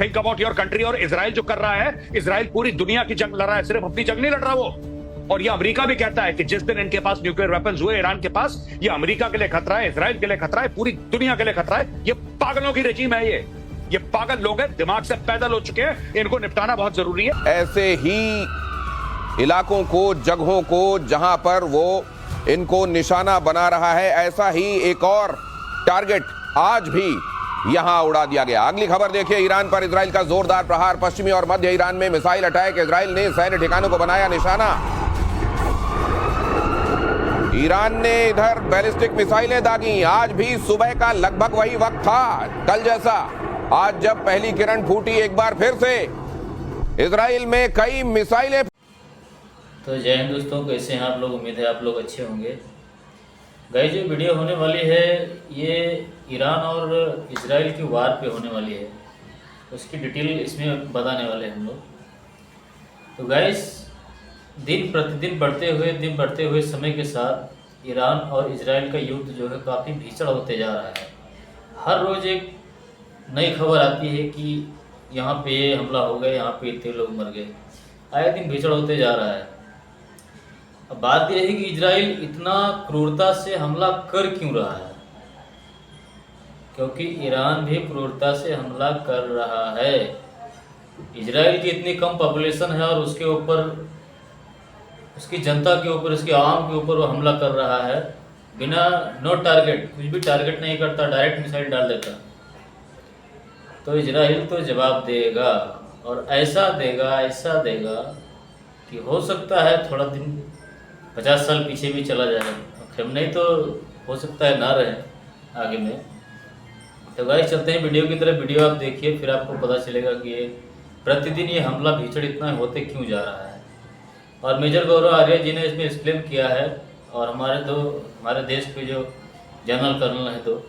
Think about your country. और Israel जो कर रहा है, इजराइल पूरी दुनिया की जंग लड़ रहा है, सिर्फ अपनी जंग नहीं लड़ रहा वो। और ये अमेरिका भी कहता है कि जिस दिन इनके पास न्यूक्लियर वेपन्स हुए ईरान के पास, ये अमेरिका के लिए खतरा है, इजराइल के लिए खतरा है, पूरी दुनिया के लिए खतरा है। ये पागलों की रेजिम है, ये पागल लोग हैं, दिमाग से पैदल हो चुके हैं, इनको निपटाना बहुत जरूरी है। ऐसे ही इलाकों को, जगहों को जहां पर वो इनको निशाना बना रहा है, ऐसा ही एक और टारगेट आज भी यहां उड़ा दिया गया। अगली खबर देखिए, ईरान पर इजराइल का जोरदार प्रहार। पश्चिमी और मध्य ईरान में मिसाइल अटैक, इजराइल ने सैन्य ठिकानों को बनाया निशाना। ईरान ने इधर बैलिस्टिक मिसाइलें दागी। आज भी सुबह का लगभग वही वक्त था कल जैसा। आज जब पहली किरण फूटी, एक बार फिर से इजराइल में कई मिसाइलें। तो जय हिंद दोस्तों, कैसे हैं आप लोग? उम्मीद है आप लोग अच्छे होंगे। गाइस, जो वीडियो होने वाली है ये ईरान और इजराइल की वार पे होने वाली है, उसकी डिटेल इसमें बताने वाले हैं हम लोग। तो गाइस, दिन प्रतिदिन बढ़ते हुए समय के साथ ईरान और इजराइल का युद्ध जो है काफ़ी भीषण होते जा रहा है। हर रोज़ एक नई खबर आती है कि यहाँ पे ये हमला हो गया, यहाँ पे इतने लोग मर गए। आए दिन भीषण होते जा रहा है। अब बात यह है कि इजराइल इतना क्रूरता से हमला कर क्यों रहा है? क्योंकि ईरान भी क्रूरता से हमला कर रहा है। इजराइल की इतनी कम पॉपुलेशन है और उसके ऊपर, उसकी जनता के ऊपर, उसके आवाम के ऊपर वो हमला कर रहा है बिना नो टारगेट, कुछ भी टारगेट नहीं करता, डायरेक्ट मिसाइल डाल देता। तो इजराइल तो जवाब देगा, और ऐसा देगा कि हो सकता है थोड़ा दिन 50 साल पीछे भी चला जाए, हम नहीं तो हो सकता है ना रहे आगे में। तो गाइस, चलते हैं वीडियो की तरफ। वीडियो आप देखिए, फिर आपको पता चलेगा कि ये प्रतिदिन ये हमला भीषण इतना होते क्यों जा रहा है। और मेजर गौरव आर्य जी ने इसमें एक्सप्लेन किया है, और हमारे देश के जो जनरल कर्नल हैं, तो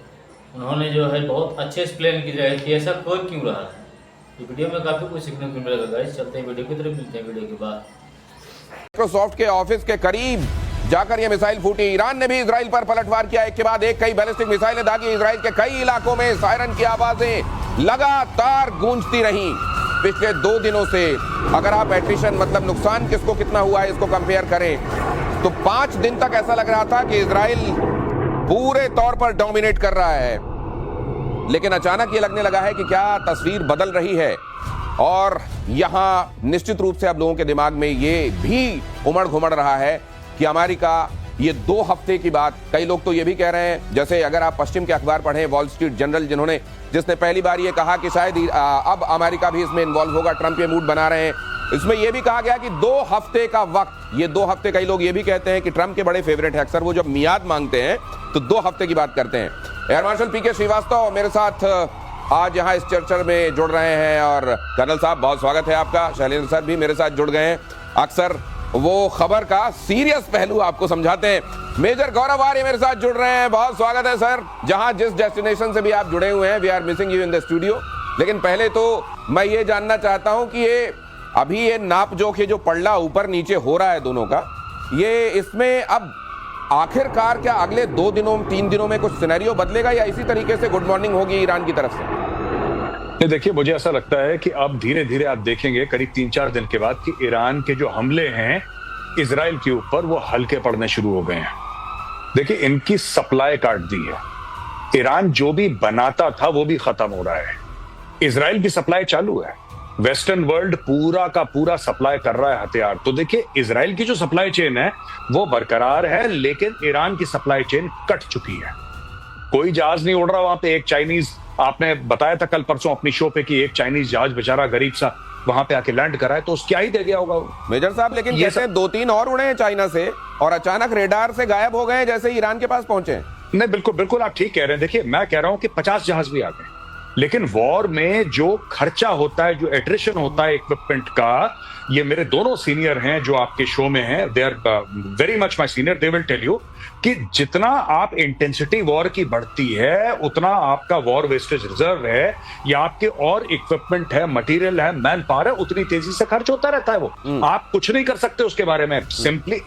उन्होंने जो है बहुत अच्छे एक्सप्लेन किया है कि ऐसा हो क्यों रहा है। तो वीडियो में काफ़ी कुछ सीखने को मिलेगा गाइस। चलते हैं वीडियो की तरफ, मिलते हैं वीडियो के बाद। माइक्रोसॉफ्ट के ऑफिस के करीब जाकर यह मिसाइल फूटी। ईरान ने भी इजराइल पर पलटवार किया, एक के बाद एक कई बैलिस्टिक मिसाइलें दागी। इजराइल के कई इलाकों में सायरन की आवाजें लगातार गूंजती रहीं पिछले 2 दिनों से। अगर आप एट्रिशन मतलब नुकसान किसको कितना हुआ है इसको कंपेयर करें, तो 5 दिन तक ऐसा लग रहा था कि इजराइल पूरे तौर पर डोमिनेट कर रहा है। लेकिन अचानक ये लगने लगा है कि क्या तस्वीर बदल रही है। और यहां निश्चित रूप से अब लोगों के दिमाग में ये भी उमड़ घुमड़ रहा है कि अमेरिका, ये 2 हफ्ते की बात, कई लोग तो ये भी कह रहे हैं, जैसे अगर आप पश्चिम के अखबार पढ़ें, वॉल स्ट्रीट जर्नल जिसने पहली बार ये कहा कि शायद अब अमेरिका भी इसमें इन्वॉल्व होगा, ट्रंप ये मूड बना रहे हैं। इसमें यह भी कहा गया कि 2 हफ्ते का वक्त, ये 2 हफ्ते, कई लोग ये भी कहते हैं कि ट्रंप के बड़े फेवरेट है, अक्सर वो जब मियाद मांगते हैं तो 2 हफ्ते की बात करते हैं। एयर मार्शल पीके श्रीवास्तव मेरे साथ आज यहाँ इस चर्चा में जुड़ रहे हैं। और कर्नल साहब, बहुत स्वागत है आपका। शैलेंद्र सर भी मेरे साथ जुड़ गए हैं, अक्सर वो खबर का सीरियस पहलू आपको समझाते हैं। मेजर गौरव आर्य मेरे साथ जुड़ रहे हैं, बहुत स्वागत है सर। जहां जिस डेस्टिनेशन से भी आप जुड़े हुए हैं, we are missing you in the studio. लेकिन पहले तो मैं ये जानना चाहता हूं कि ये अभी ये नाप जोख, ये जो पड़ला ऊपर नीचे हो रहा है दोनों का, ये इसमें अब आखिरकार क्या अगले 2 दिनों 3 दिनों में कुछ सिनेरियो बदलेगा, या इसी तरीके से गुड मॉर्निंग होगी ईरान की तरफ से? देखिए, मुझे ऐसा लगता है कि अब धीरे धीरे आप देखेंगे करीब 3-4 दिन के बाद कि ईरान के जो हमले हैं इजराइल के ऊपर, वो हल्के पड़ने शुरू हो गए हैं। देखिए, इनकी सप्लाई काट दी है। ईरान जो भी बनाता था वो भी खत्म हो रहा है। इजराइल की सप्लाई चालू है। वेस्टर्न वर्ल्ड पूरा का पूरा सप्लाई कर रहा है हथियार। तो देखिए, इजराइल की जो सप्लाई चेन है वो बरकरार है, लेकिन ईरान की सप्लाई चेन कट चुकी है। कोई जहाज नहीं उड़ रहा वहां पे। एक चाइनीज, आपने बताया था कल परसों अपनी शो पे कि एक चाइनीज जहाज बेचारा गरीब सा वहां पे आके लैंड करा है, तो उसकी ही दे गया होगा मेजर साहब। लेकिन ये 2-3 और उड़े हैं चाइना से, और अचानक रेडार से गायब हो गए जैसे ईरान के पास पहुंचे। नहीं, बिल्कुल बिल्कुल आप ठीक कह रहे हैं। देखिए, मैं कह रहा हूं कि 50 जहाज भी आ गए, लेकिन वॉर में जो खर्चा होता है, जो एट्रिशन होता है इक्विपमेंट का, ये मेरे दोनों सीनियर हैं जो आपके शो में हैं, they are very much my senior, they will tell you कि जितना आप इंटेंसिटी वॉर की बढ़ती है, उतना आपका वॉर वेस्टेज रिजर्व है, या आपके और इक्विपमेंट है, मटेरियल है, मैन पावर है, उतनी तेजी से खर्च होता रहता है। वो आप कुछ नहीं कर सकते उसके बारे में। Simply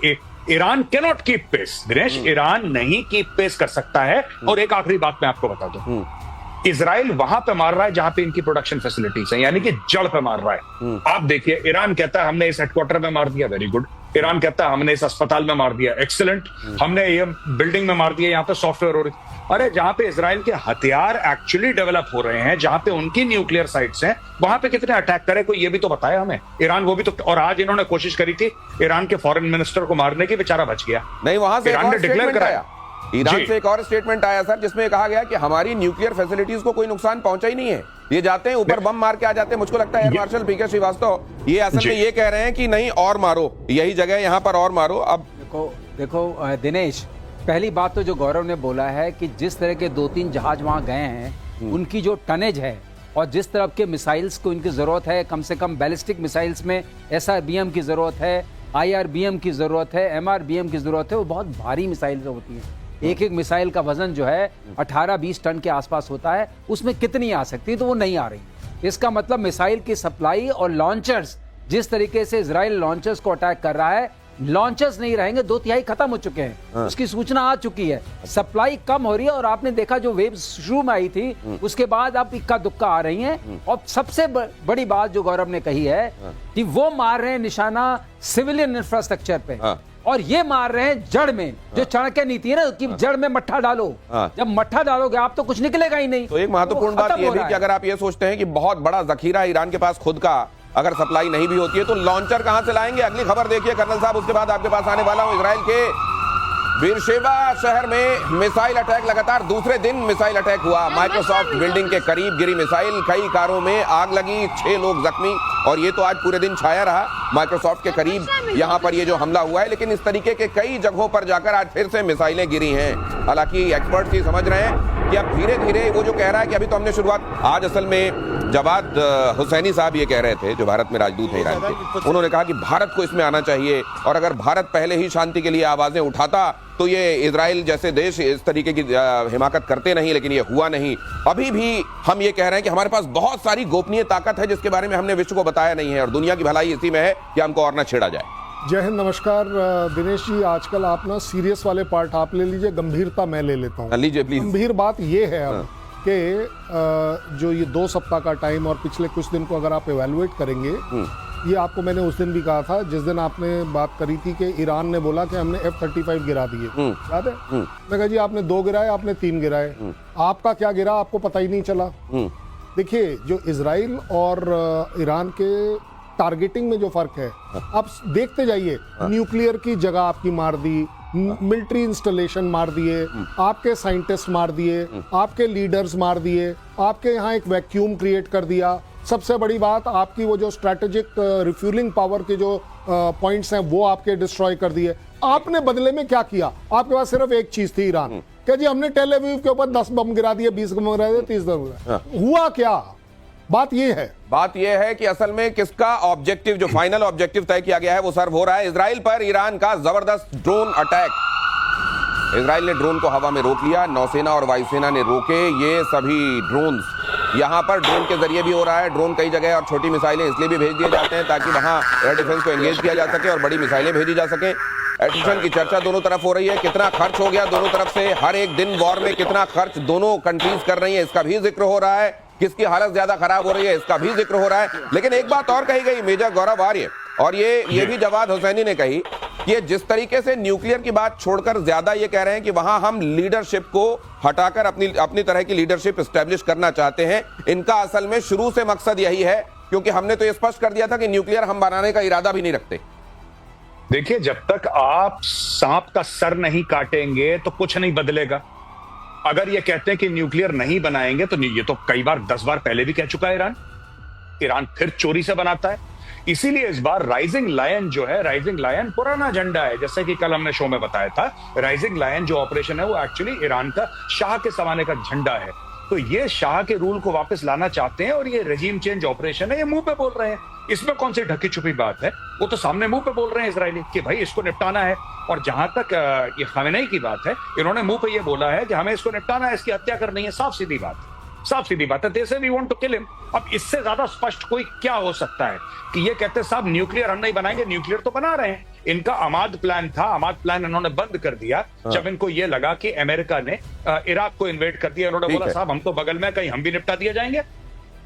Iran can not keep pace. Dinesh, Iran नहीं कीप पेस कर सकता है। और एक आखिरी बात मैं आपको बता दूं, इजराइल वहां पे मार रहा है जहां पे इनकी प्रोडक्शन फैसिलिटीज है, यानी कि जड़ पे मार रहा है। आप देखिए, ईरान कहता है हमने इस हेडक्वार्टर में मार दिया, वेरी गुड। ईरान कहता है हमने इस अस्पताल में मार दिया, एक्सीलेंट। हमने ये बिल्डिंग में मार दिया, यहाँ पे सॉफ्टवेयर हो रही। अरे जहां पे इजराइल के हथियार एक्चुअली डेवलप हो रहे हैं, जहां पे उनकी न्यूक्लियर साइट्स हैं, वहां पे कितने अटैक करे कोई ये भी तो बताया हमें। ईरान वो भी तो, और आज इन्होंने कोशिश करी थी ईरान के फॉरेन मिनिस्टर को मारने की, बेचारा बच गया। नहीं, वहां से ईरान ने डिक्लेयर कराया, ईरान से एक और स्टेटमेंट आया सर, जिसमें कहा गया कि हमारी न्यूक्लियर फैसिलिटीज को कोई नुकसान पहुंचा ही नहीं है, ये जाते हैं ऊपर बम मार के आ जाते हैं। मुझको लगता है एयर मार्शल पीके श्रीवास्तव ये असल में ये कह रहे हैं कि नहीं और मारो, यही जगह यहाँ पर और मारो। अब देखो दिनेश, पहली बात तो जो गौरव ने बोला है कि जिस तरह के 2-3 जहाज वहां गए हैं, उनकी जो टनेज है और जिस तरह के मिसाइल्स को इनकी जरूरत है, कम से कम बैलिस्टिक मिसाइल्स में SRBM की जरूरत है, IRBM की जरूरत है, MRBM की जरूरत है, वो बहुत भारी मिसाइल्स होती हैं। एक एक मिसाइल का वजन जो है 18-20 टन के आसपास होता है, उसमें कितनी आ सकती है, तो वो नहीं आ रही। इसका मतलब मिसाइल की सप्लाई और लॉन्चर्स, जिस तरीके से इजराइल लॉन्चर्स को अटैक कर रहा है, लॉन्चर्स नहीं रहेंगे, 2/3 खत्म हो चुके हैं, उसकी सूचना आ चुकी है, सप्लाई कम हो रही है। और आपने देखा जो वेव शुरू में आई थी, उसके बाद अब इक्का दुक्का आ रही हैं। और सबसे बड़ी बात जो गौरव ने कही है कि वो मार रहे हैं निशाना सिविलियन इंफ्रास्ट्रक्चर पे, और ये मार रहे हैं जड़ में, जो चाणक्य नीति है ना कि जड़ में मट्ठा डालो। जब मट्ठा डालोगे आप तो कुछ निकलेगा ही नहीं। तो एक महत्वपूर्ण बात यह भी कि अगर आप ये सोचते हैं कि बहुत बड़ा जखीरा ईरान के पास खुद का, अगर सप्लाई नहीं भी होती है तो लॉन्चर कहां से लाएंगे? अगली खबर देखिए कर्नल साहब, उसके बाद आपके पास आने वाला हूं। इजराइल के बीरशेबा शहर में मिसाइल अटैक, लगातार दूसरे दिन मिसाइल अटैक हुआ। माइक्रोसॉफ्ट बिल्डिंग के करीब गिरी मिसाइल, कई कारों में आग लगी, 6 लोग जख्मी, और ये तो आज पूरे दिन छाया रहा माइक्रोसॉफ्ट के करीब यहां पर ये जो हमला हुआ है। लेकिन इस तरीके के कई जगहों पर जाकर आज फिर से मिसाइलें गिरी हैं। हालांकि एक्सपर्ट्स ये समझ रहे हैं कि अब धीरे धीरे, वो जो कह रहा है कि अभी तो हमने शुरुआत, आज असल में जवाद हुसैनी साहब ये कह रहे थे, जो भारत में राजदूत है ईरान के, उन्होंने कहा कि भारत को इसमें आना चाहिए, और अगर भारत पहले ही शांति के लिए आवाजें उठाता तो ये इजराइल जैसे देश इस तरीके की हिमाकत करते नहीं, लेकिन ये हुआ नहीं। अभी भी हम ये कह रहे हैं कि हमारे पास बहुत सारी गोपनीय ताकत है जिसके बारे में हमने विश्व को बताया नहीं है, और दुनिया की भलाई इसी में है कि हमको और न छेड़ा जाए। जय हिंद, नमस्कार दिनेश जी। आजकल आप ना सीरियस वाले पार्ट आप ले लीजिए, गंभीरता मैं ले लेता हूँ। लीजिए प्लीज। गंभीर बात ये है अब कि जो ये 2 सप्ताह का टाइम और पिछले कुछ दिन को अगर आप एवेलुएट करेंगे, ये आपको मैंने उस दिन भी कहा था, जिस दिन आपने बात करी थी कि ईरान ने बोला कि हमने F-35 गिरा दिए, याद है? मैं कहा जी आपने 2 गिराए, आपने 3 गिराए, आपका क्या गिरा आपको पता ही नहीं चला। देखिए, जो इजराइल और ईरान के टारगेटिंग में जो फर्क है, आप देखते जाइए, न्यूक्लियर की जगह आपकी मार दी, मिलिट्री इंस्टॉलेशन मार दिए, आपके साइंटिस्ट मार दिए, आपके लीडर्स मार दिए, आपके यहाँ एक वैक्यूम क्रिएट कर दिया। सबसे बड़ी बात, आपकी वो जो स्ट्रैटेजिक रिफ्यूलिंग पावर के जो पॉइंट्स हैं वो आपके डिस्ट्रॉय कर दिए। आपने बदले में क्या किया? आपके पास सिर्फ एक चीज थी, ईरान, क्या जी हमने टेल अवीव के ऊपर 10 बम गिरा दिए, 20 बम गिरा दिए, 30 बम गिरा। हुआ क्या? बात ये है कि असल में किसका ऑब्जेक्टिव, जो फाइनल ऑब्जेक्टिव तय किया गया है, वो सर्व हो रहा है। इजराइल पर ईरान का जबरदस्त ड्रोन अटैक, इजराइल ने ड्रोन को हवा में रोक लिया, नौसेना और वायुसेना ने रोके ये सभी ड्रोन। यहां पर ड्रोन के जरिए भी हो रहा है, ड्रोन कई जगह, और छोटी मिसाइलें इसलिए भी भेज दिए जाते हैं ताकि वहां एयर डिफेंस को एंगेज किया जा सके और बड़ी मिसाइलें भेजी जा सके। एडिशन की चर्चा दोनों तरफ हो रही है, कितना खर्च हो गया दोनों तरफ से, हर एक दिन वॉर में कितना खर्च दोनों कंट्रीज कर रही है, इसका भी जिक्र हो रहा है। किसकी हालत ज्यादा खराब हो रही है, इसका भी जिक्र हो रहा है। लेकिन एक बात और कही गई मेजर गौरव आर्य, और ये भी जवाद हुसैनी ने कही, ये जिस तरीके से न्यूक्लियर की बात छोड़कर ज्यादा ये कह रहे हैं कि वहां हम लीडरशिप को हटाकर अपनी तरह की लीडरशिप एस्टेब्लिश करना चाहते हैं। इनका असल में शुरू से मकसद यही है, क्योंकि हमने तो ये स्पष्ट कर दिया था कि न्यूक्लियर हम बनाने का इरादा भी नहीं रखते। देखिए, जब तक आप सांप का सर नहीं काटेंगे तो कुछ नहीं बदलेगा। अगर ये कहते हैं कि न्यूक्लियर नहीं बनाएंगे, तो ये तो कई बार 10 बार पहले भी कह चुका है ईरान फिर चोरी से बनाता है। इसीलिए इस बार राइजिंग लायन जो है, राइजिंग लायन पुराना झंडा है, जैसे कि कल हमने शो में बताया था। राइजिंग लायन जो ऑपरेशन है वो एक्चुअली ईरान का शाह के जमाने का झंडा है। तो ये शाह के रूल को वापस लाना चाहते हैं, और ये रेजिम चेंज ऑपरेशन है, ये मुंह पे बोल रहे हैं। इसमें कौन सी ढकी छुपी बात है? वो तो सामने मुंह पे बोल रहे हैं इजरायली कि भाई इसको निपटाना है। और जहां तक ये खामेनेई की बात है, इन्होंने मुंह पे ये बोला है कि हमें इसको निपटाना है, इसकी हत्या करनी है। साफ सीधी बात है, they say we want to kill him. अब इससे ज्यादा स्पष्ट कोई क्या हो सकता है कि ये कहते हैं साहब न्यूक्लियर हम नहीं बनाएंगे, न्यूक्लियर तो बना रहे हैं। इनका अमाद प्लान था, अमाद प्लान इन्होंने बंद कर दिया जब इनको ये लगा कि अमेरिका ने इराक को इन्वेड कर दिया। इन्होंने बोला साहब हम तो बगल में, कहीं हम भी निपटा दिए जाएंगे।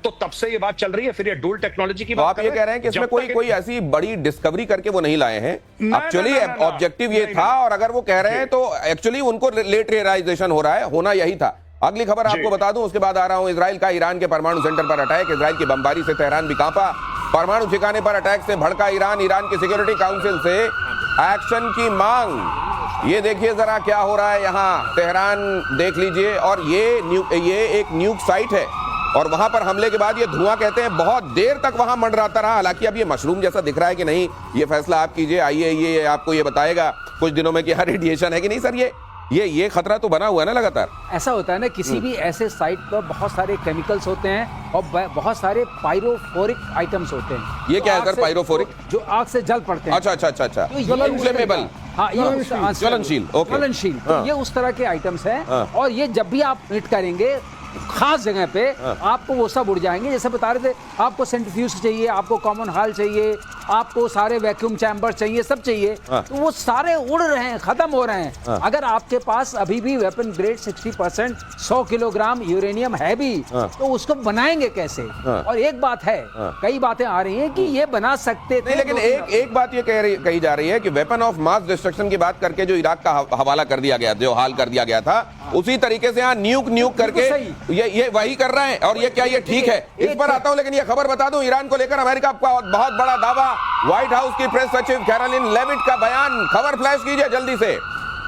तो तब से ये बात चल रही है। फिर ये डुअल टेक्नोलॉजी की तो बात आप ये कह रहे हैं कि इसमें कोई ऐसी बड़ी डिस्कवरी करके वो नहीं लाए हैं, एक्चुअली ऑब्जेक्टिव ये था, और अगर वो कह रहे हैं तो एक्चुअली उनको लेट रियलाइजेशन हो रहा है, होना यही था। अगली खबर आपको बता दूं, उसके बाद आ रहा हूं। इजराइल का ईरान के परमाणु सेंटर पर अटैक, इजराइल की बमबारी से तेहरान भी कांपा। परमाणु ठिकाने पर अटैक से भड़का ईरान, ईरान की सिक्योरिटी काउंसिल से एक्शन की मांग। ये देखिए जरा क्या हो रहा है यहाँ, तेहरान देख लीजिए, और ये एक न्यूक साइट है, और वहां पर हमले के बाद ये धुआं कहते हैं बहुत देर तक वहां मंडराता रहा। हालांकि अब ये मशरूम जैसा दिख रहा है कि नहीं, ये फैसला आप कीजिए। आइए ये आपको ये बताएगा कुछ दिनों में कि यहाँ रेडिएशन है कि नहीं। सर ये खतरा तो बना हुआ है ना लगातार। ऐसा होता है ना, किसी भी ऐसे साइट पर बहुत सारे केमिकल्स होते हैं और बहुत सारे पायरोफोरिक आइटम्स होते हैं। ये क्या है सर, पायरोफोरिक? जो आग से जल पड़ते हैं। अच्छा। तो ये इन्फ्लेमेबल, हाँ, ये ज्वलनशील, ज्वलनशील। तो ये उस तरह के आइटम्स हैं, और ये जब भी आप हिट करेंगे खास जगह पे आपको वो सब उड़ जाएंगे। जैसे बता रहे थे, आपको सेंट्रीफ्यूज चाहिए, आपको कॉमन हॉल चाहिए, आपको सारे वैक्यूम चैम्बर चाहिए, सब चाहिए, तो वो सारे उड़ रहे हैं, खत्म हो रहे हैं। अगर आपके पास अभी भी वेपन ग्रेड 60% 100 किलोग्राम यूरेनियम है भी, तो उसको बनाएंगे कैसे? और एक बात है, कई बातें आ रही हैं कि ये बना सकते थे, लेकिन एक बात ये कही जा रही है कि वेपन ऑफ मास डिस्ट्रक्शन की बात करके जो इराक का हवाला कर दिया गया, जो हाल कर दिया गया था, उसी तरीके से यहाँ न्यूक करके ये वही कर रहे हैं। और ये क्या ये ठीक है? इस पर आता हूं, लेकिन ये खबर बता दूं, ईरान को लेकर अमेरिका का बहुत बड़ा दावा। व्हाइट हाउस की प्रेस सचिव कैरोलिन लेविट का बयान, खबर फ्लैश कीजिए जल्दी से।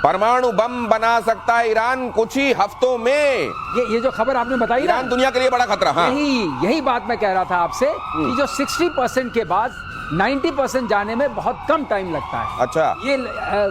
परमाणु बम बना सकता है ईरान कुछ ही हफ्तों में। ये जो खबर आपने बताई, ईरान दुनिया के लिए बड़ा खतरा। हाँ, यही बात मैं कह रहा था आपसे कि जो 60% के बाद 90% जाने में बहुत कम टाइम लगता है। अच्छा, ये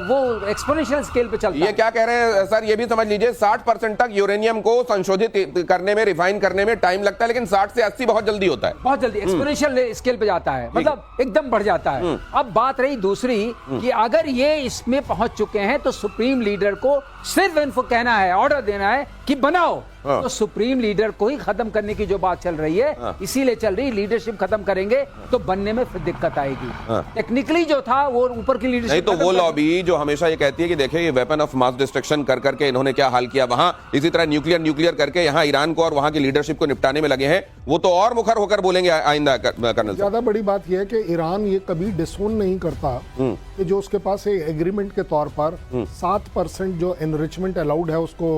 वो एक्सपोनेंशियल स्केल पे चलता है। ये क्या कह रहे हैं सर, ये भी समझ लीजिए 60% तक यूरेनियम को संशोधित करने में, रिफाइन करने में टाइम लगता है, लेकिन 60 से 80 बहुत जल्दी होता है। बहुत जल्दी एक्सपोनेंशियल स्केल पे जाता है, मतलब एकदम बढ़ जाता है। अब बात रही दूसरी कि अगर ये इसमें पहुंच चुके हैं तो सुप्रीम लीडर को सिर्फ इनको कहना है, ऑर्डर देना है कि बनाओ। तो सुप्रीम लीडर को ही खत्म करने की जो बात चल रही है, इसीलिए चल रही, लीडरशिप खत्म करेंगे तो बनने में फिर दिक्कत आएगी। टेक्निकली जो था वो ऊपर की लीडरशिप नहीं, तो वो लॉबी जो हमेशा ये कहती है कि देखिए ये वेपन ऑफ मास डिस्ट्रक्शन कर करके इन्होंने क्या हाल किया वहां, इसी तरह न्यूक्लियर करके यहाँ ईरान को और वहां की लीडरशिप को निपटाने में लगे हैं, वो तो और मुखर होकर बोलेंगे आइंदा। कर्नल, ज्यादा बड़ी बात यह है कि ईरान ये कभी डिसोन नहीं करता कि जो उसके पास एक एग्रीमेंट के तौर पर 7% जो एनरिचमेंट अलाउड है उसको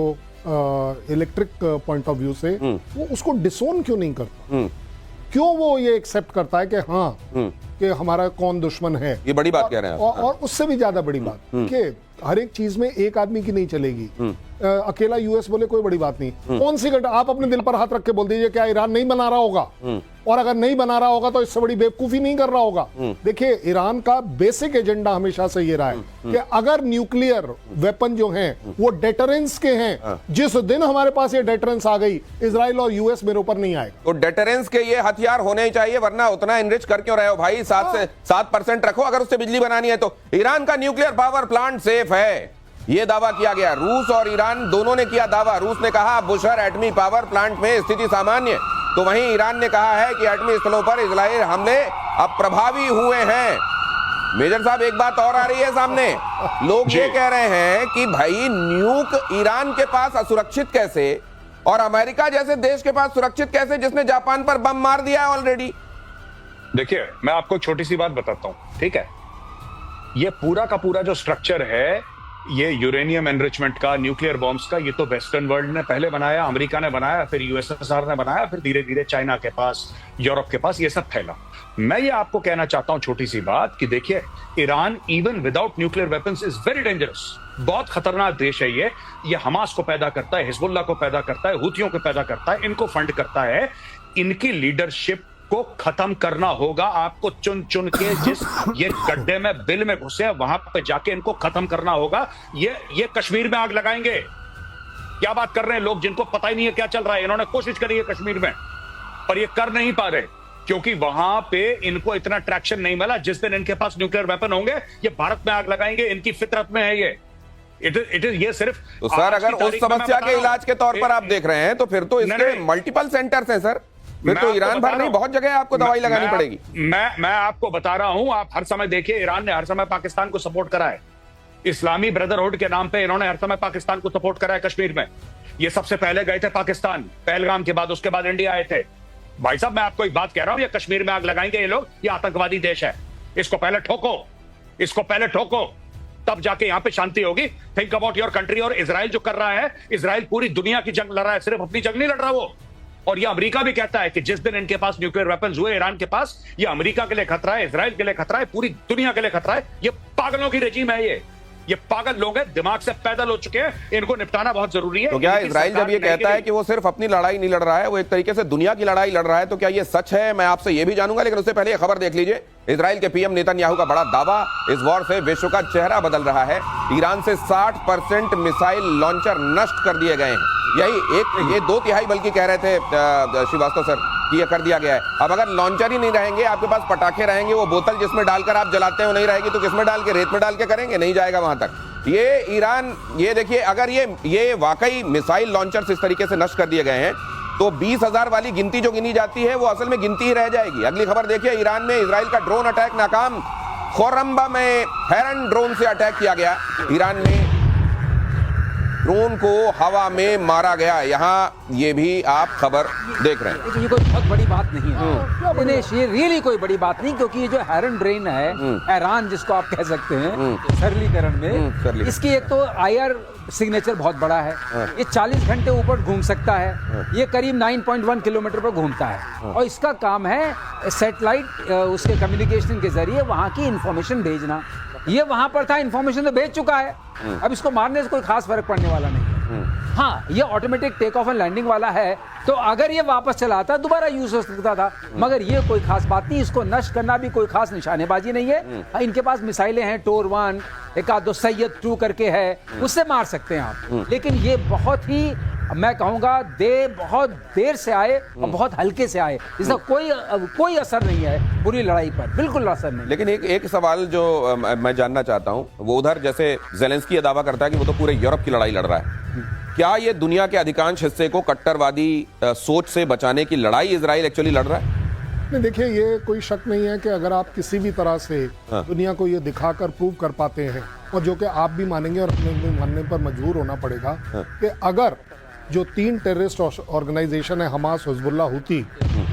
इलेक्ट्रिक पॉइंट ऑफ व्यू से, वो उसको डिसोन क्यों नहीं करता? क्यों वो ये एक्सेप्ट करता है कि हाँ कि हमारा कौन दुश्मन है? ये बड़ी बात कह रहे हैं और उससे भी ज्यादा बड़ी बात कि हर एक चीज में एक आदमी की नहीं चलेगी। अकेला यूएस बोले कोई बड़ी बात नहीं, कौन सी घटना आप अपने दिल पर हाथ रख के बोल दीजिए, क्या ईरान नहीं बना रहा होगा? और अगर नहीं बना रहा होगा तो इससे बड़ी बेवकूफी नहीं कर रहा होगा। देखिए, ईरान का बेसिक एजेंडा हमेशा से ये रहा है कि अगर न्यूक्लियर वेपन जो हैं वो डेटरेंस के हैं, जिस दिन हमारे पास ये डेटरेंस आ गई, इजराइल और यूएस मेरे ऊपर नहीं आएगा। तो डेटरेंस के ये हथियार होने ही चाहिए, वरना उतना एनरिच कर क्यों रहे हो भाई? 7% रखो, अगर उससे बिजली बनानी है तो। ईरान का न्यूक्लियर पावर प्लांट सेफ है, ये दावा किया गया। रूस और ईरान दोनों ने किया दावा। रूस ने कहा बुशहर एटमी पावर प्लांट में स्थिति सामान्य, तो वहीं ईरान ने कहा है कि एटमी स्थलों पर इजराइल हमले अब प्रभावी हुए हैं। मेजर साहब, एक बात और आ रही है सामने, लोग ये कह रहे हैं कि भाई न्यूक ईरान के पास असुरक्षित कैसे और अमेरिका जैसे देश के पास सुरक्षित कैसे, जिसने जापान पर बम मार दिया है ऑलरेडी? देखिए, मैं आपको छोटी सी बात बताता हूं, ठीक है? ये पूरा का पूरा जो स्ट्रक्चर है, ये यूरेनियम एनरिचमेंट का, न्यूक्लियर बॉम्ब्स का, ये तो वेस्टर्न वर्ल्ड ने पहले बनाया, अमेरिका ने बनाया, फिर यूएसएसआर ने बनाया, फिर धीरे धीरे चाइना के पास, यूरोप के पास ये सब फैला। मैं ये आपको कहना चाहता हूं छोटी सी बात कि देखिए, Iran even without nuclear weapons is very dangerous, बहुत खतरनाक देश है ये हमास को पैदा करता है, हिजबुल्लाह को पैदा करता है, हुथियों को पैदा करता है, इनको फंड करता है। इनकी लीडरशिप को खत्म करना होगा। आपको चुन चुन के जिस ये गड्ढे में, बिल में घुसे, वहां पे जाके इनको खत्म करना होगा। ये कश्मीर में आग लगाएंगे। क्या बात कर रहे हैं लोग, जिनको पता ही नहीं है क्या चल रहा है। इन्होंने कोशिश करी है कश्मीर में, पर ये कर नहीं पा रहे, क्योंकि वहां पे इनको इतना ट्रैक्शन नहीं मिला। जिस दिन इनके पास न्यूक्लियर वेपन होंगे, ये भारत में आग लगाएंगे। इनकी फितरत में है ये। इट इज ये सिर्फ तो सर, अगर उस समस्या के इलाज के तौर पर आप देख रहे हैं तो फिर तो इसके मल्टीपल सेंटर्स हैं सर। फिर तो ईरान भर नहीं, बहुत जगह आपको दवाई लगानी पड़ेगी। मैं आपको बता रहा हूं, आप हर समय देखिए, ईरान ने हर समय पाकिस्तान को सपोर्ट करा है। इस्लामी ब्रदरहुड के नाम पे इन्होंने हर समय पाकिस्तान को सपोर्ट करा है कश्मीर में। ये सबसे पहले गए थे पाकिस्तान पहलगाम के बाद, उसके बाद इंडिया आए थे। भाई साहब मैं आपको एक बात कह रहा हूं, ये कश्मीर में आग लगाएंगे ये लोग, ये आतंकवादी देश है। इसको पहले ठोको, इसको पहले ठोको, तब जाके यहां पे शांति होगी। Think about your country. और इजराइल जो कर रहा है, इजराइल पूरी दुनिया की जंग लड़ रहा है, सिर्फ अपनी जंग नहीं लड़ रहा वो। और ये अमेरिका भी कहता है कि जिस दिन इनके पास न्यूक्लियर वेपन्स हुए ईरान के पास, ये अमेरिका के लिए खतरा है, इजराइल के लिए खतरा है, पूरी दुनिया के लिए खतरा है। ये पागलों की रेजिम है, ये पागल लोग हैं, दिमाग से पैदल हो चुके हैं, इनको निपटाना बहुत जरूरी है। तो क्या इजराइल जब ये कहता है कि वो सिर्फ अपनी लड़ाई नहीं लड़ रहा है, वो एक तरीके से दुनिया की लड़ाई लड़ रहा है, तो क्या ये सच है? मैं आपसे ये भी जानूंगा, लेकिन उससे पहले ये खबर देख लीजिए। इजराइल के पीएम नेतन्याहू का बड़ा दावा, इस वॉर से विश्व का चेहरा बदल रहा है। ईरान से 60% मिसाइल लॉन्चर नष्ट कर दिए गए हैं। यही ये 2/3 बल्कि कह रहे थे श्रीवास्तव सर कि ये कर दिया गया है। अब अगर लॉन्चर ही नहीं रहेंगे, आपके पास पटाखे रहेंगे, वो बोतल जिसमें डालकर आप जलाते हैं वो नहीं रहेगी, तो किसमें डाल के, रेत में डाल के करेंगे? नहीं जाएगा वहां तक। ये ईरान, ये देखिए, अगर ये वाकई मिसाइल लॉन्चर्स इस तरीके से नष्ट कर दिए गए हैं, तो 20,000 वाली गिनती जो गिनी जाती है वो असल में गिनती ही रह जाएगी। अगली खबर देखिए, ईरान में इजराइल का ड्रोन अटैक नाकाम। खोरम्बा में हेरन ड्रोन से अटैक किया गया। ईरान में ड्रोन को हवा में मारा गया। यहाँ ये भी आप खबर देख रहे हैं। ये कोई बहुत बड़ी बात नहीं है दिनेश, ये रियली कोई बड़ी बात नहीं, क्योंकि ये जो हेरन ड्रेन है, ईरान जिसको आप कह सकते हैं सरलीकरण में, इसकी एक तो IR सिग्नेचर बहुत बड़ा है। ये 40 घंटे ऊपर घूम सकता है। ये करीब 9.1 किलोमीटर पर घूमता है, और इसका काम है सैटेलाइट उसके कम्युनिकेशन के जरिए वहां की इंफॉर्मेशन भेजना। ये वहां पर था, इंफॉर्मेशन तो भेज चुका है, अब इसको मारने से कोई खास फर्क पड़ने वाला नहीं है। हाँ, ये automatic take off and landing वाला है, तो अगर ये वापस चला आता दोबारा यूज हो सकता था, मगर ये कोई खास बात नहीं। इसको नष्ट करना भी कोई खास निशानेबाजी नहीं है। हाँ, इनके पास मिसाइलें हैं, टोर 1, एक आध 2 सैयद 2 करके है, उससे मार सकते हैं आप। लेकिन ये बहुत ही, मैं कहूंगा, बहुत देर से आए और बहुत हल्के से आए। इसका कोई असर नहीं है पूरी लड़ाई पर, बिल्कुल असर नहीं। लेकिन एक सवाल जो मैं जानना चाहता हूं, वो उधर जैसे ज़ेलेंस्की दावा करता है कि वो तो पूरे यूरोप की लड़ाई लड़ रहा है, क्या ये दुनिया के अधिकांश हिस्से को कट्टरवादी सोच से बचाने की लड़ाई इजराइल एक्चुअली लड़ रहा है? नहीं, देखिए, ये कोई शक नहीं है कि अगर आप किसी भी तरह से दुनिया को ये दिखाकर प्रूव कर पाते हैं, और जो कि आप भी मानेंगे और अपने मानने पर मजबूर होना पड़ेगा, कि अगर जो 3 टेररिस्ट ऑर्गेनाइजेशन है, हमास, हिजबुल्लाह, हुती,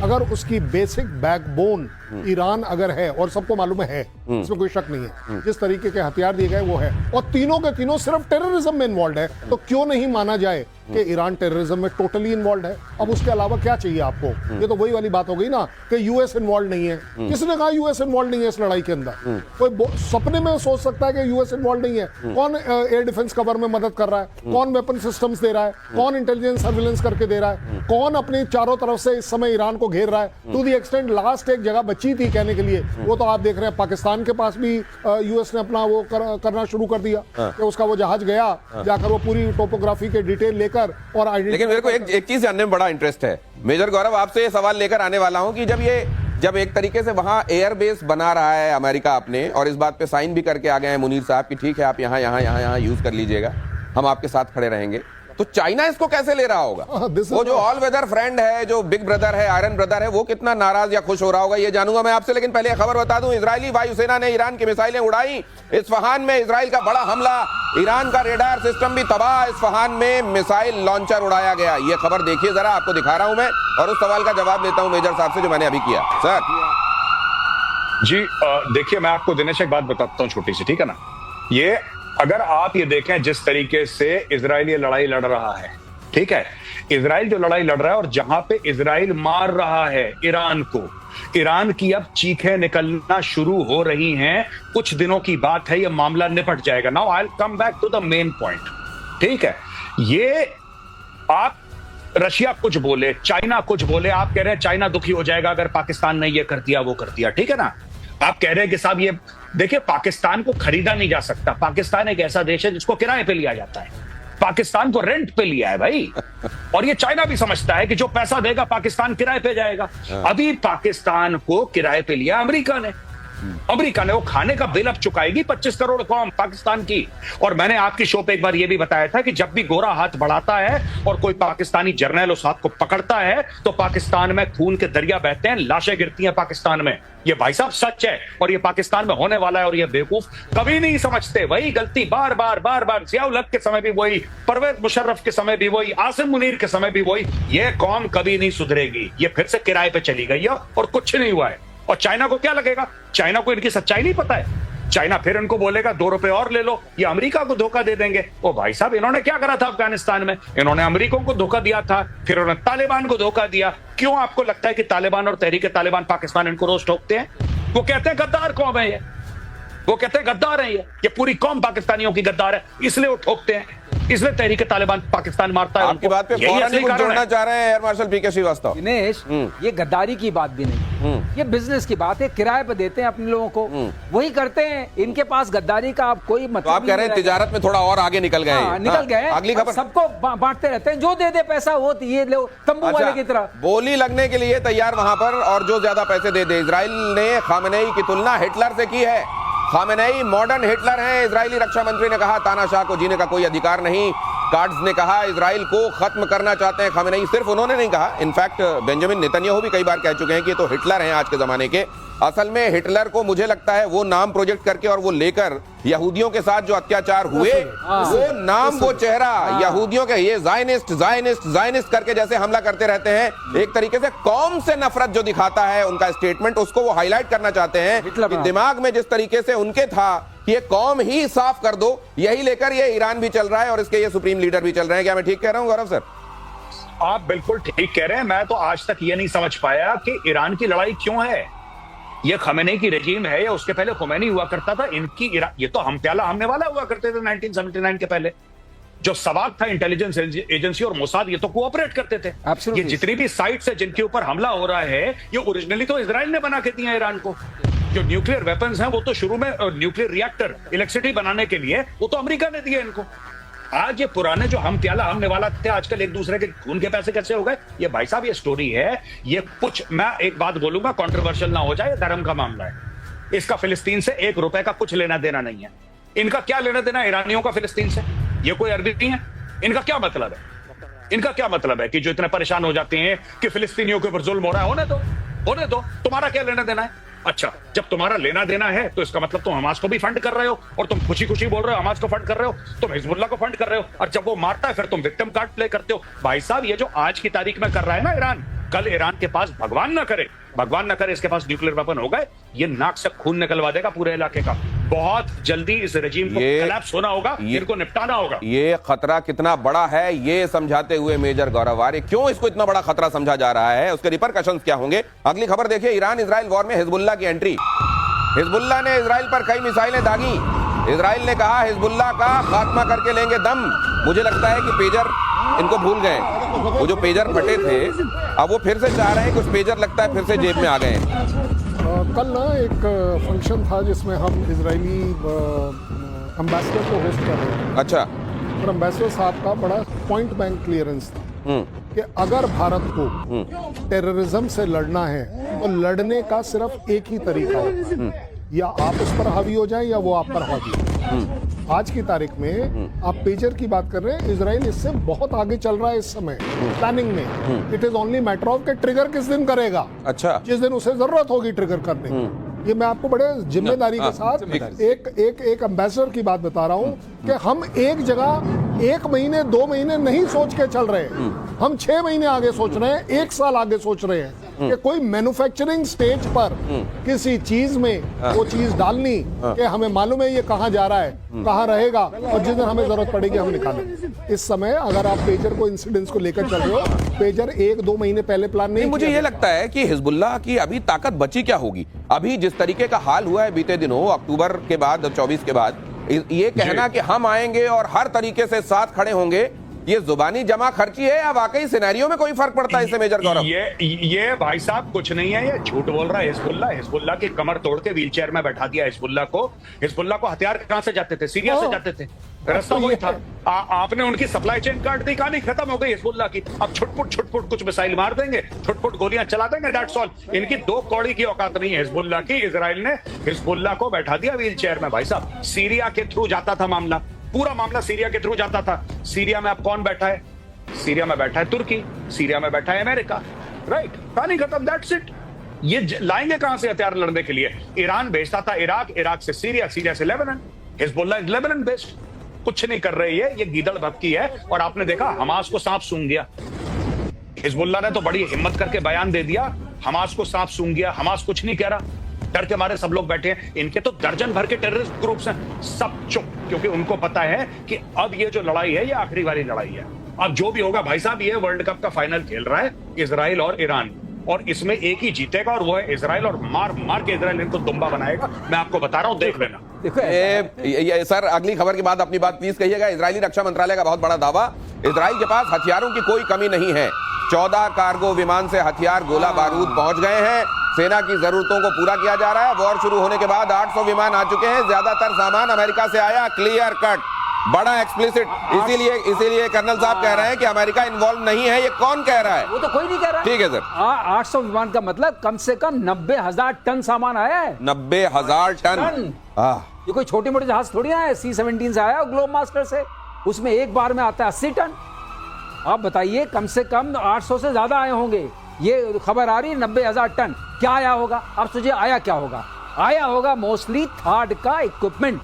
अगर उसकी बेसिक बैकबोन ईरान अगर है, और सबको मालूम है, इसमें कोई शक नहीं है, जिस तरीके के हथियार दिए गए वो है, और तीनों के तीनों सिर्फ टेररिज्म में इन्वॉल्व है, तो क्यों नहीं माना जाए कि ईरान टेररिज्म में टोटली इन्वॉल्व है? अब उसके अलावा क्या चाहिए आपको? ये तो वही वाली बात हो गई ना कि यूएस इन्वॉल्व नहीं है। किसने कहा यूएस इन्वॉल्व नहीं है इस लड़ाई के अंदर? कोई सपने में सोच सकता है कि यूएस इन्वॉल्व नहीं है? कौन एयर डिफेंस कवर में मदद कर रहा है? कौन वेपन सिस्टम्स दे रहा है? कौन इंटेलिजेंस सर्विलेंस करके दे रहा है? कौन अपनी चारों तरफ से इस समय ईरान को घेर रहा है? टू दी एक्सटेंट लास्ट एक जगह बची थी कहने के लिए, वो तो आप देख रहे हैं, पाकिस्तान के पास भी यूएस ने अपना वो करना शुरू कर दिया कि उसका वो जहाज गया, जाकर वो पूरी टोपोग्राफी के डिटेल लेकर और लेकिन मेरे को एक चीज जानने में बड़ा इंटरेस्ट है मेजर गौरव, आपसे ये सवाल लेकर आने वाला हूं कि जब एक तरीके से वहां एयर बेस बना रहा है अमेरिका अपने, और इस बात पे साइन भी करके आ गए हैं मुनीर साहब कि ठीक है आप यहाँ यूज कर लीजिएगा, हम आपके साथ खड़े रहेंगे, तो चाइना इसको कैसे ले रहा होगा? वो जो ऑल वेदर फ्रेंड है, जो बिग ब्रदर है, आयरन ब्रदर है, वो कितना नाराज या खुश हो रहा होगा, ये जानूंगा मैं आपसे। लेकिन पहले खबर बता दूं, इजरायली वायुसेना ने ईरान की मिसाइलें उड़ाई। इस्फहान में इजराइल का बड़ा हमला, ईरान का रेडार सिस्टम भी तबाह। इस्फहान में मिसाइल लॉन्चर उड़ाया गया। ये खबर देखिए जरा, आपको दिखा रहा हूं मैं, और उस सवाल का जवाब लेता हूं मेजर साहब से जो मैंने अभी किया। सर जी देखिए, मैं आपको दिनेश एक बात बताता हूं छोटी सी, ठीक है ना। ये अगर आप ये देखें जिस तरीके से इजराइल ये लड़ाई लड़ रहा है, ठीक है, इजराइल जो लड़ाई लड़ रहा है, और जहां पे इजराइल मार रहा है ईरान को, ईरान की अब चीखें निकलना शुरू हो रही हैं। कुछ दिनों की बात है, ये मामला निपट जाएगा। Now I will come back to the main point, ठीक है। ये आप रशिया कुछ बोले, चाइना कुछ बोले, आप कह रहे हैं चाइना दुखी हो जाएगा अगर पाकिस्तान ने ये कर दिया वो कर दिया, ठीक है ना। आप कह रहे हैं कि साहब ये देखिए, पाकिस्तान को खरीदा नहीं जा सकता। पाकिस्तान एक ऐसा देश है जिसको किराए पे लिया जाता है, पाकिस्तान को रेंट पे लिया है भाई। और ये चाइना भी समझता है कि जो पैसा देगा पाकिस्तान किराए पे जाएगा। अभी पाकिस्तान को किराए पे लिया अमेरिका ने, अमेरिका ने वो खाने का बिल अब चुकाएगी 25 करोड़ कौम पाकिस्तान की। और मैंने आपकी शो पे एक बार ये भी बताया था कि जब भी गोरा हाथ बढ़ाता है और कोई पाकिस्तानी जर्नल उस हाथ को पकड़ता है तो पाकिस्तान में खून के दरिया बहते हैं, लाशें गिरती हैं पाकिस्तान में। ये भाई साहब सच है और ये पाकिस्तान में होने वाला है। और ये बेवकूफ कभी नहीं समझते, वही गलती बार बार बार बार, जियाउल हक के समय भी वही, परवेज मुशर्रफ के समय भी वही, आसिम मुनीर के समय भी वही। ये कौम कभी नहीं सुधरेगी, ये फिर से किराए पे चली गई है और कुछ नहीं हुआ है। और चाइना को क्या लगेगा? चाइना को इनकी सच्चाई नहीं पता है। चाइना फिर इनको बोलेगा 2 रुपए और ले लो, ये अमेरिका को धोखा दे देंगे। ओ भाई साहब, इन्होंने क्या करा था अफगानिस्तान में? इन्होंने अमेरिका को धोखा दिया था, फिर उन्होंने तालिबान को धोखा दिया। क्यों आपको लगता है कि तालिबान और तहरीक तालिबान पाकिस्तान इनको रोज ठोकते हैं? वो कहते हैं गद्दार कौम है ये, वो कहते हैं गद्दार है ये पूरी कौम पाकिस्तानियों की गद्दार है, इसलिए वो ठोकते हैं, इसलिए तहरीक तालिबान पाकिस्तान मारता है। आपकी बात पे फौरन ही कुछ जोड़ना चाह रहे हैं एयर मार्शल पीके श्रीवास्तव। दिनेश, ये गद्दारी की बात भी नहीं, ये बिजनेस की बात है। किराए पे देते हैं अपने लोगों को, वही करते हैं। इनके पास गद्दारी का आप कोई मतलब, तो आप कह रहे हैं तिजारत में थोड़ा और आगे निकल गए? निकल गए। अगली खबर, सबको बांटते रहते हैं, जो दे दे पैसा वो ये लो, तंबू वाले की तरह बोली लगने के लिए तैयार वहां पर, और जो ज्यादा पैसे दे दे। इजराइल ने खामेनेई की तुलना हिटलर से की है। खामेनेई मॉडर्न हिटलर है, इजरायली रक्षा मंत्री ने कहा। तानाशाह को जीने का कोई अधिकार नहीं। कार्ड्स ने कहा इजराइल को खत्म करना चाहते हैं खामेनेई। सिर्फ उन्होंने नहीं कहा, इनफैक्ट बेंजामिन नेतन्याहू भी कई बार कह चुके हैं कि ये तो हिटलर हैं आज के जमाने के। असल में हिटलर को मुझे लगता है वो नाम प्रोजेक्ट करके और वो लेकर यहूदियों के साथ जो अत्याचार हुए, वो नाम, वो चेहरा, यहूदियों के ये ज़ायनिस्ट ज़ायनिस्ट ज़ायनिस्ट करके जैसे हमला करते रहते हैं, एक तरीके से कौम से नफरत जो दिखाता है उनका स्टेटमेंट, उसको वो हाईलाइट करना चाहते हैं कि दिमाग में जिस तरीके से उनके था कि ये कौम ही साफ कर दो, यही लेकर ये ईरान भी चल रहा है और इसके ये सुप्रीम लीडर भी चल रहे हैं। क्या मैं ठीक कह रहा हूं गौरव सर? आप बिल्कुल ठीक कह रहे हैं। मैं तो आज तक ये नहीं समझ पाया कि ईरान की लड़ाई क्यों है। ये खमेनी की रेजीम है या उसके पहले खुमैनी हुआ करता था? इनकी ये तो हम प्याला हमने वाला हुआ करते थे 1979 के पहले। जो सवाक था इंटेलिजेंस एजेंसी और मोसाद, ये तो कोऑपरेट करते थे। ये जितनी भी साइट्स है जिनके ऊपर हमला हो रहा है, ये ओरिजिनली तो इजराइल ने बना के दिया ईरान को। जो न्यूक्लियर वेपन्स हैं वो तो शुरू में न्यूक्लियर रिएक्टर इलेक्ट्रिसिटी बनाने के लिए वो तो अमेरिका ने दिए इनको। आज ये पुराने जो हम प्याला हमने वाला थे, आजकल एक दूसरे के खून के पैसे कैसे हो गए? ये भाई साहब ये स्टोरी है। ये कुछ, मैं एक बात बोलूंगा, कंट्रोवर्शियल ना हो जाए, धर्म का मामला है। इसका फिलिस्तीन से 1 रुपए का कुछ लेना देना नहीं है। इनका क्या लेना देना ईरानियों का फिलिस्तीन से? ये कोई अरबी नहीं है। इनका क्या मतलब है? इनका क्या मतलब है कि जो इतने परेशान हो जाते हैं कि फिलिस्तीनियों के ऊपर जुल्म हो रहा है? होने दो, तुम्हारा क्या लेना देना है? अच्छा, जब तुम्हारा लेना देना है तो इसका मतलब तुम हमास को भी फंड कर रहे हो, और तुम खुशी खुशी बोल रहे हो हमास को फंड कर रहे हो, तुम हिजबुल्लाह को फंड कर रहे हो, और जब वो मारता है फिर तुम विक्टिम कार्ड प्ले करते हो। भाई साहब, ये जो आज की तारीख में कर रहा है ना ईरान, कल ईरान के पास भगवान ना करे इसके पास न्यूक्लियर वेपन हो गए, ये नाक से खून निकलवा देगा पूरे इलाके का। बहुत जल्दी इस रेजिम को कोलैप्स होना होगा, इनको निपटाना होगा। ये खतरा कितना बड़ा है ये समझाते हुए मेजर गौरव आर्य, क्यों इसको इतना बड़ा खतरा समझा जा रहा है, उसके रिपरकशंस क्या होंगे? अगली खबर देखिए, ईरान इजराइल वॉर में हिजबुल्लाह की एंट्री। हिजबुल्लाह ने इजराइल पर कई मिसाइलें दागी। इजराइल ने कहा हिजबुल्लाह का खात्मा करके लेंगे दम। मुझे लगता है कि पेजर इनको भूल गए, वो जो पेजर फटे थे अब वो फिर से चाह रहे हैं, कुछ पेजर लगता है फिर से जेब में आ गए हैं। कल ना एक फंक्शन था जिसमें हम इजरायली एम्बेसडर को होस्ट कर रहे थे। अच्छा। और एम्बेसडर साहब का बड़ा पॉइंट बैंक क्लियरेंस था कि अगर भारत को टेररिज्म से लड़ना है तो लड़ने का सिर्फ एक ही तरीका है, या आप उस पर हावी हो जाएं या वो आप पर हावी हो। आज की तारीख में आप पेजर की बात कर रहे हैं, इजराइल इससे बहुत आगे चल रहा है इस समय प्लानिंग में। It is only matter of के ट्रिगर किस दिन करेगा। अच्छा। जिस दिन उसे जरूरत होगी ट्रिगर करने की। ये मैं आपको बड़े जिम्मेदारी के साथ एक एम्बेसडर की बात बता रहा हूँ कि हम एक जगह 1 महीने 2 महीने नहीं सोच के चल रहे हैं, हम 6 महीने आगे सोच रहे हैं, 1 साल आगे सोच रहे हैं कि कोई मैन्युफैक्चरिंग स्टेज पर किसी चीज में वो चीज डालनी कि हमें मालूम है ये कहाँ जा रहा है, कहाँ रहेगा, और जिस दिन हमें जरूरत पड़ेगी हम निकालें। इस समय अगर आप पेजर को इंसिडेंट्स को लेकर चल रहे हो, पेजर 1-2 महीने पहले प्लान नहीं। मुझे ये लगता है कि हिजबुल्लाह की अभी ताकत बची क्या होगी? अभी जिस तरीके का हाल हुआ है बीते दिनों, अक्टूबर के बाद, 24 के बाद, ये कहना कि हम आएंगे और हर तरीके से साथ खड़े होंगे, ये जुबानी जमा खर्ची है या वाकई सिनेरियो में कोई फर्क पड़ता है इससे मेजर गौरव? ये भाई साहब कुछ नहीं है, ये झूठ बोल रहा है हिजबुल्ला की कमर तोड़ के व्हीलचेयर में बैठा दिया हिजबुल्ला को हथियार कहां से जाते थे? सीरिया से जाते थे, रास्ता वही था। आपने उनकी सप्लाई चेन काट दी, कहानी खत्म हो गई हिजबुल्ला की। अब छुटपुट कुछ मिसाइल मार देंगे, छुटपुट गोलियां चला देंगे, दैट्स ऑल। इनकी 2 कौड़ी की औकात नहीं है हिजबुल्ला की। इजराइल ने हिजबुल्ला को बैठा दिया व्हीलचेयर में। भाई साहब सीरिया के थ्रू जाता था मामला, पूरा मामला सीरिया के थ्रू जाता था। सीरिया में अब कौन बैठा है? सीरिया में बैठा है तुर्की, सीरिया में बैठा है अमेरिका, राइट? कहानी खत्म, दैट्स इट। ये लाएंगे कहां से हथियार लड़ने के लिए? ईरान भेजता था इराक से सीरिया, सीरिया से लेबनान। हिजबुल्ला लेबनान बेस्ड, कुछ नहीं कर रही है, ये गीदड़ भपकी है। और आपने देखा हमास को सांप सूंघ गया। हिजबुल्ला ने तो बड़ी हिम्मत करके बयान दे दिया, हमास को सांप सूंघ गया। हमास कुछ नहीं कह रहा, डर के मारे सब लोग बैठे हैं। इनके तो दर्जन भर के टेररिस्ट ग्रुप्स हैं, सब चुप, क्योंकि उनको पता है कि अब ये जो लड़ाई है ये आखिरी वाली लड़ाई है। अब जो भी होगा भाई साहब, ये वर्ल्ड कप का फाइनल खेल रहा है इजराइल और ईरान, और इसमें एक ही जीतेगा और वो है इजराइल। और मार के इजराइल इनको दुम्बा बनाएगा, मैं आपको बता रहा हूं, देख लेना। ये सर अगली खबर के बाद अपनी बात प्लीज कहिएगा। इजरायली रक्षा मंत्रालय का बहुत बड़ा दावा, इजराइल के पास हथियारों की कोई कमी नहीं है। 14 कार्गो विमान से हथियार गोला बारूद पहुंच गए हैं। सेना की जरूरतों को पूरा किया जा रहा है। वॉर शुरू होने के बाद 800 विमान आ चुके हैं। ज्यादातर सामान अमेरिका से आया, क्लियर कट, बड़ा एक्सप्लिसिट। इसीलिए कर्नल साहब कह रहे हैं कि अमेरिका इन्वॉल्व नहीं है। ये कौन कह रहा है? वो तो कोई नहीं कह रहा। ठीक है सर, 800 विमान का मतलब कम से कम 90,000 टन सामान आया है। 90,000 टन। ये कोई छोटे मोटे जहाज थोड़ी आया है। C-17 से आया, ग्लोब मास्टर से, उसमें एक बार में आता है 80 टन। आप बताइए, कम से कम 800 से ज्यादा आए होंगे। ये खबर आ रही है 90,000 टन। क्या आया होगा? आप सोचिए आया क्या होगा? आया होगा मोस्टली थार्ड का इक्विपमेंट।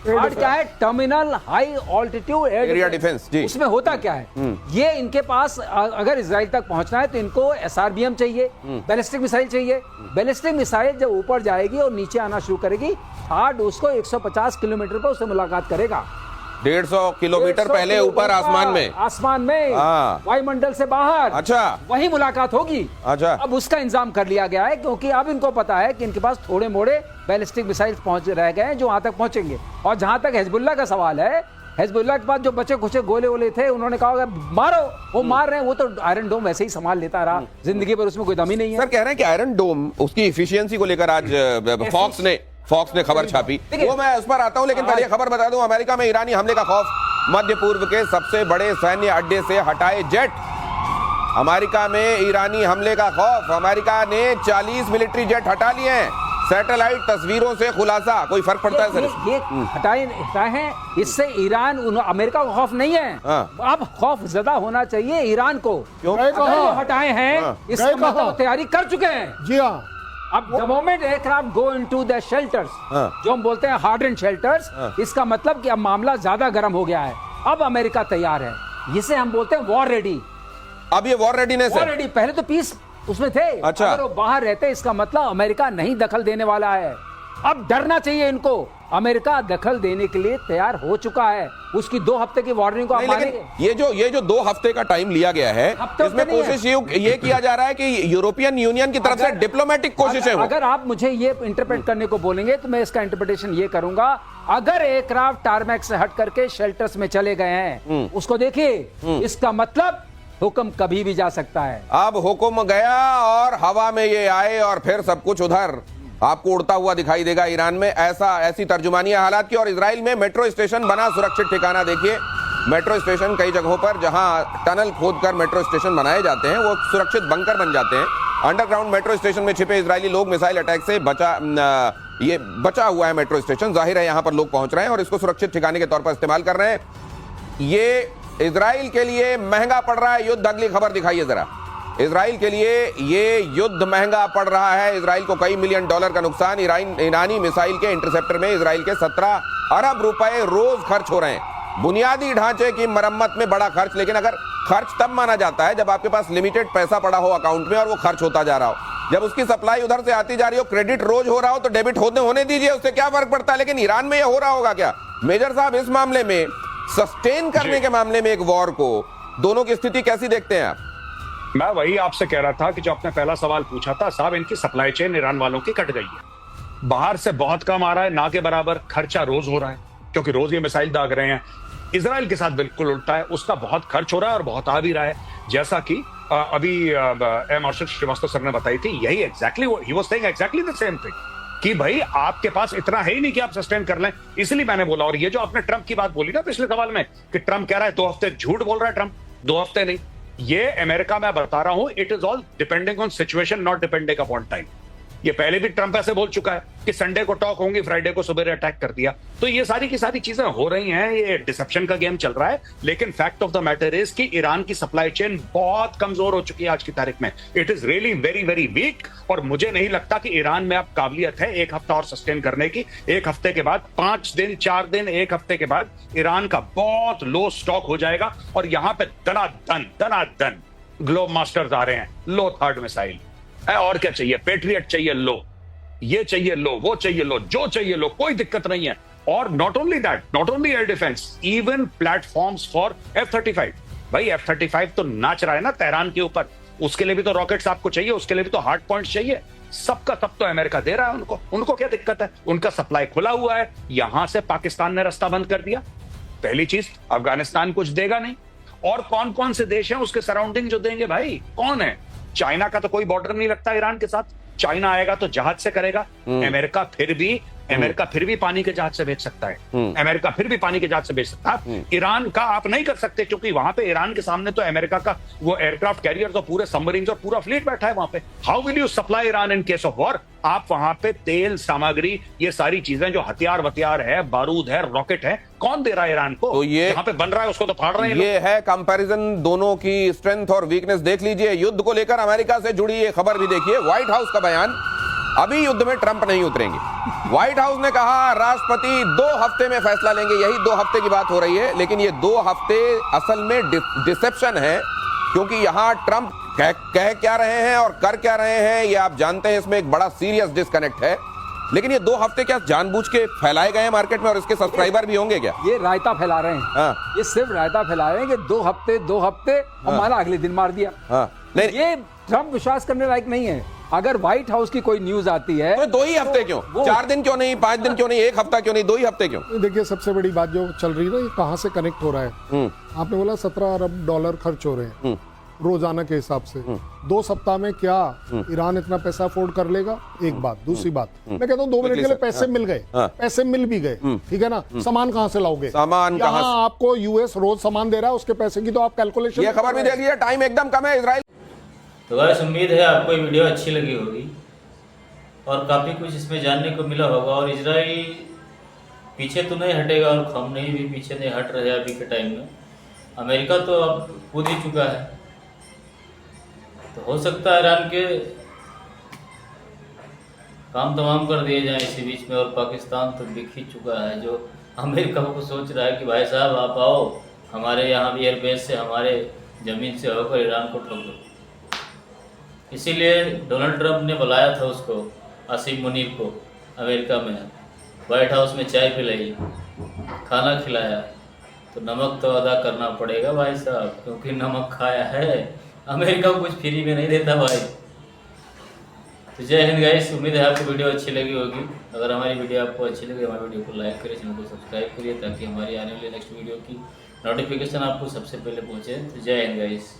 थार्ड क्या है? Terminal high altitude area defence जी। उसमें होता क्या है? ये इनके पास अगर इजराइल तक पहुंचना है तो इनको SRBM चाहिए, बैलिस्टिक मिसाइल चाहिए। बैलिस्टिक मिसाइल जब ऊपर जाएगी और नीचे आना शुरू करेगी, थार्ड उसको 150 किलोमीटर पर उससे मुलाकात करेगा। 150 किलोमीटर पहले ऊपर आसमान में वायुमंडल से बाहर। अच्छा, वही मुलाकात होगी। अच्छा, अब उसका इंतजाम कर लिया गया है, क्योंकि अब इनको पता है कि इनके पास थोड़े मोड़े बैलिस्टिक मिसाइल पहुंच रह गए हैं जो वहां तक पहुंचेंगे। और जहां तक हिजबुल्ला का सवाल है, हिजबुल्ला के पास जो बचे खुचे गोले वोले थे, उन्होंने कहा मारो, वो मार रहे हैं। वो तो आयरन डोम वैसे ही संभाल लेता रहा जिंदगी पर, उसमें कोई दम ही नहीं है। सर कह रहे हैं कि आयरन डोम, उसकी एफिशिएंसी को लेकर आज फॉक्स ने खबर छापी, वो मैं उस पर आता हूं। लेकिन पहले खबर बता दूं, अमेरिका में ईरानी हमले का खौफ, मध्य पूर्व के सबसे बड़े सैन्य अड्डे से हटाए जेट। अमेरिका में ईरानी हमले का खौफ, अमेरिका ने 40 मिलिट्री जेट हटा लिए हैं। सैटेलाइट तस्वीरों से खुलासा, कोई फर्क पड़ता है सर? ये हटाए हैं, इससे ईरान अमेरिका को खौफ नहीं है। अब खौफ ज्यादा होना चाहिए ईरान को। क्यों? हटाए हैं, इसका मतलब तैयारी कर चुके हैं। जी हाँ। अब the moment aircraft go into the shelters, जो हम बोलते हैं हार्डन शेल्टर्स, इसका मतलब कि अब मामला ज्यादा गर्म हो गया है। अब अमेरिका तैयार है, जिसे हम बोलते हैं वॉर रेडी। अब ये वॉर रेडीनेस है। रेडी, पहले तो पीस उसमें थे। अच्छा, अगर वो बाहर रहते, इसका मतलब अमेरिका नहीं दखल देने वाला है। अब डरना चाहिए इनको। अमेरिका दखल देने के लिए तैयार हो चुका है। उसकी 2 हफ्ते की वार्निंग को आप मानेंगे? ये जो 2 हफ्ते का टाइम लिया गया है, इसमें कोशिश ये किया जा रहा है कि यूरोपियन यूनियन की तरफ से डिप्लोमेटिक कोशिश है। अगर आप मुझे ये इंटरप्रेट करने को बोलेंगे तो मैं इसका इंटरप्रिटेशन ये करूंगा, अगर एयरक्राफ्ट टारमैक से हट करके शेल्टर्स में चले गए हैं, उसको देखिए, इसका मतलब हुक्म कभी भी जा सकता है। अब हुक्म गया और हवा में ये आए और फिर सब कुछ उधर आपको उड़ता हुआ दिखाई देगा ईरान में। ऐसी तर्जुमानी है हालात की। और इजराइल में मेट्रो स्टेशन बना सुरक्षित ठिकाना। देखिए, मेट्रो स्टेशन कई जगहों पर जहां टनल खोदकर मेट्रो स्टेशन बनाए जाते हैं, वो सुरक्षित बंकर बन जाते हैं। अंडरग्राउंड मेट्रो स्टेशन में छिपे इजरायली लोग मिसाइल अटैक से बचा हुआ है मेट्रो स्टेशन। जाहिर है यहां पर लोग पहुंच रहे हैं और इसको सुरक्षित ठिकाने के तौर पर इस्तेमाल कर रहे हैं। ये इजराइल के लिए महंगा पड़ रहा है युद्ध। अगली खबर दिखाइए जरा। इजराइल के लिए ये युद्ध महंगा पड़ रहा है। इजराइल को कई $मिलियन का नुकसान। ईरानी मिसाइल के इंटरसेप्टर में इजराइल के 17 अरब रुपए रोज खर्च हो रहे हैं। बुनियादी ढांचे की मरम्मत में बड़ा खर्च। लेकिन अगर खर्च तब माना जाता है जब आपके पास लिमिटेड पैसा पड़ा हो अकाउंट में और वो खर्च होता जा रहा हो। जब उसकी सप्लाई उधर से आती जा रही हो, क्रेडिट रोज हो रहा हो, तो डेबिट होने दीजिए, उससे क्या फर्क पड़ता है। लेकिन ईरान में ये हो रहा होगा क्या? मेजर साहब, इस मामले में, सस्टेन करने के मामले में एक वॉर को, दोनों की स्थिति कैसी देखते हैं आप? मैं वही आपसे कह रहा था कि जो आपने पहला सवाल पूछा था, साहब इनकी सप्लाई चेन ईरान वालों की कट गई है। बाहर से बहुत कम आ रहा है, ना के बराबर खर्चा रोज हो रहा है, क्योंकि रोज ये मिसाइल दाग रहे हैं। इजराइल के साथ बिल्कुल उल्टा है, उसका बहुत खर्च हो रहा है और बहुत आ भी रहा है, जैसा कि अभी एम अर्षद श्रीवास्तव सर ने बताई थी। यही exactly he was saying exactly the same thing कि भाई आपके पास इतना है ही नहीं कि आप सस्टेन कर लें, इसलिए मैंने बोला। और ये जो आपने ट्रंप की बात बोली ना पिछले सवाल में कि ट्रंप कह रहा है 2 हफ्ते, झूठ बोल रहा है ट्रंप, 2 हफ्ते नहीं। ये अमेरिका में बता रहा हूं, it is all depending on situation, not depending upon time. ये पहले भी ट्रंप ऐसे बोल चुका है कि संडे को टॉक होंगी, फ्राइडे को सुबह अटैक कर दिया। तो ये सारी की सारी चीजें हो रही हैं, ये डिसेप्शन का गेम चल रहा है। लेकिन fact of the matter is कि ईरान की सप्लाई चेन बहुत कमजोर हो चुकी है आज की तारीख में। It is really very very weak, और मुझे नहीं लगता कि ईरान में अब काबिलियत है 1 हफ्ता और सस्टेन करने की। 1 हफ्ते के बाद, 5 दिन, 4 दिन, 1 हफ्ते के बाद ईरान का बहुत लो स्टॉक हो जाएगा, और यहां पे दनादन ग्लोब मास्टर्स आ रहे हैं, लो थर्ड मिसाइल है। और क्या चाहिए? पेट्रियट चाहिए लो, ये चाहिए लो, वो चाहिए लो, जो चाहिए लो, कोई दिक्कत नहीं है। और not only that, not only air defence, even platforms for F-35। भाई F-35 तो नाच रहा है ना तेहरान के ऊपर, उसके लिए भी तो रॉकेट्स आपको चाहिए, उसके लिए भी तो हार्ड पॉइंट्स चाहिए। सबका सब तो अमेरिका दे रहा है उनको क्या दिक्कत है? उनका सप्लाई खुला हुआ है। यहां से पाकिस्तान ने रास्ता बंद कर दिया। पहली चीज, अफगानिस्तान कुछ देगा नहीं। और कौन कौन से देश हैं उसके सराउंडिंग जो देंगे? भाई कौन है? चाइना का तो कोई बॉर्डर नहीं लगता ईरान के साथ, चाइना आएगा तो जहाज से करेगा। अमेरिका फिर भी पानी के जहाज से भेज सकता है, अमेरिका फिर भी पानी के जहाज से भेज सकता है। ईरान का आप नहीं कर सकते, क्योंकि वहां पे ईरान के सामने तो अमेरिका का वो एयरक्राफ्ट कैरियर और पूरे सबमरीन और पूरा फ्लीट बैठा है वहां पे। How will you supply Iran in case of war? आप वहां पे तेल, सामग्री, ये सारी चीजें जो हथियार वथियार है, बारूद है, रॉकेट है, कौन दे रहा है ईरान को? तो ये यहाँ पे बन रहा है उसको तो फाड़ रहे हैं। ये है कंपैरिजन दोनों की स्ट्रेंथ और वीकनेस। देख लीजिए, युद्ध को लेकर अमेरिका से जुड़ी ये खबर भी देखिए, व्हाइट हाउस का बयान, अभी युद्ध में ट्रंप नहीं उतरेंगे। व्हाइट हाउस ने कहा राष्ट्रपति 2 हफ्ते में फैसला लेंगे। यही 2 हफ्ते की बात हो रही है, लेकिन ये 2 हफ्ते असल में डिसेप्शन है, क्योंकि यहां ट्रंप कह क्या रहे हैं और कर क्या रहे हैं ये आप जानते हैं। इसमें एक बड़ा सीरियस डिस्कनेक्ट है। लेकिन ये 2 हफ्ते क्या जानबूझ के फैलाए गए हैं मार्केट में, और इसके सब्सक्राइबर भी होंगे क्या? ये रायता फैला रहे हैं। हाँ। ये सिर्फ रायता फैला रहे हैं कि 2 हफ्ते हमारा अगले दिन मार दिया। हाँ। नहीं, ये ट्रंप विश्वास करने लायक नहीं है। अगर व्हाइट हाउस की कोई न्यूज आती है तो 2 ही हफ्ते क्यों? 4 दिन क्यों नहीं, 5 दिन क्यों नहीं, 1 हफ्ता क्यों नहीं, 2 ही हफ्ते क्यों? देखिए, सबसे बड़ी बात जो चल रही है ना, ये कहाँ से कनेक्ट हो रहा है। आपने बोला $17 अरब खर्च हो रहे हैं रोजाना के हिसाब से। 2 सप्ताह में क्या ईरान इतना पैसा अफोर्ड कर लेगा? एक बात। दूसरी बात, मैं कहता हूँ 2 मिनट के लिए पैसे मिल गए, पैसे मिल भी गए, ठीक है ना। सामान कहाँ से लाओगे? सामान कहाँ से? आपको यूएस रोज सामान दे रहा है, उसके पैसे की तो आप कैलकुलेशन। ये खबर भी देख लीजिए, टाइम एकदम कम है। इजराइल, तो गाइस उम्मीद है आपको ये वीडियो अच्छी लगी होगी और काफ़ी कुछ इसमें जानने को मिला होगा। और इजराइल पीछे तो नहीं हटेगा और खमेनी भी पीछे नहीं हट रहे अभी के टाइम में। अमेरिका तो अब कूद ही चुका है, तो हो सकता है ईरान के काम तमाम कर दिए जाएं इसी बीच में। और पाकिस्तान तो दिख ही चुका है, जो अमेरिका को सोच रहा है कि भाई साहब आप आओ हमारे यहाँ भी एयरबेस से, हमारे ज़मीन से होकर ईरान को ठोक दो। इसीलिए डोनाल्ड ट्रंप ने बुलाया था उसको, आसिम मुनीर को, अमेरिका में व्हाइट हाउस में चाय पिलाई, खाना खिलाया। तो नमक तो अदा करना पड़ेगा भाई साहब, क्योंकि नमक खाया है। अमेरिका कुछ फ्री में नहीं देता भाई। तो जय हिंद गाइस, उम्मीद है आपको वीडियो अच्छी लगी होगी। अगर हमारी वीडियो आपको अच्छी लगी, हमारी वीडियो को लाइक करिए, चैनल को सब्सक्राइब करिए, ताकि हमारी आने वाली नेक्स्ट वीडियो की नोटिफिकेशन आपको सबसे पहले पहुँचे। तो जय हिंद गाइस।